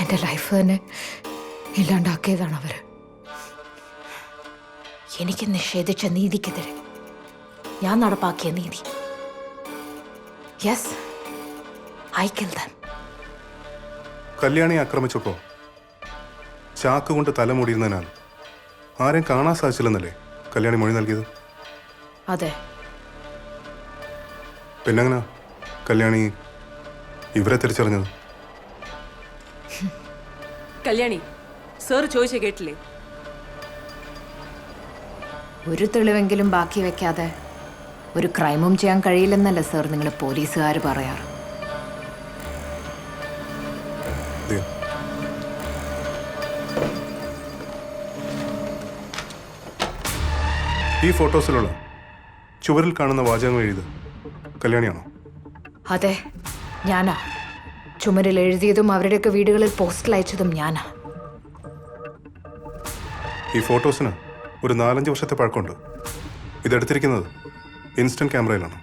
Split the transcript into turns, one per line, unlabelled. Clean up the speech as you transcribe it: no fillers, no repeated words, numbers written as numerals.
എൻ്റെ ലൈഫ് തന്നെ ഇല്ലാണ്ടാക്കിയതാണ് അവർ. എനിക്ക് നിഷേധിച്ച നീതിക്കെതിരെ ഞാൻ നടപ്പാക്കിയ നീതി. Yes, I kill them.
കല്യാണിയെ ആക്രമിച്ചപ്പോൾ ചാക്ക് കൊണ്ട് തലമുടിയിരുന്നതിനാൽ ആരെയും കാണാൻ സാധിച്ചില്ലെന്നല്ലേ കല്യാണി മൊഴി നൽകിയത്?
അതെ.
പിന്നെങ്ങനെ കല്യാണി ഇവരെ തിരിച്ചറിഞ്ഞത്?
കല്യാണി, സർ ചോദിച്ച കേട്ടില്ലേ?
ഒരു തെളിവെങ്കിലും ബാക്കി വെക്കാതെ ഒരു ക്രൈമും ചെയ്യാൻ കഴിയില്ലെന്നല്ല സർ നിങ്ങൾ പോലീസുകാർ പറയാറ്.
ഈ ഫോട്ടോസിലുള്ള ചുവരിൽ കാണുന്ന വാചകങ്ങൾ എഴുതി കല്യാണിയാണോ?
അതെ, ഞാനാ. ചുമരിൽ എഴുതിയതും അവരുടെയൊക്കെ വീടുകളിൽ പോസ്റ്റൽ അയച്ചതും ഞാനാ.
ഈ ഫോട്ടോസിന് ഒരു 4-5 വർഷത്തെ പഴക്കമുണ്ട്. ഇതെടുത്തിരിക്കുന്നത് ഇൻസ്റ്റന്റ് ക്യാമറയിലാണ്.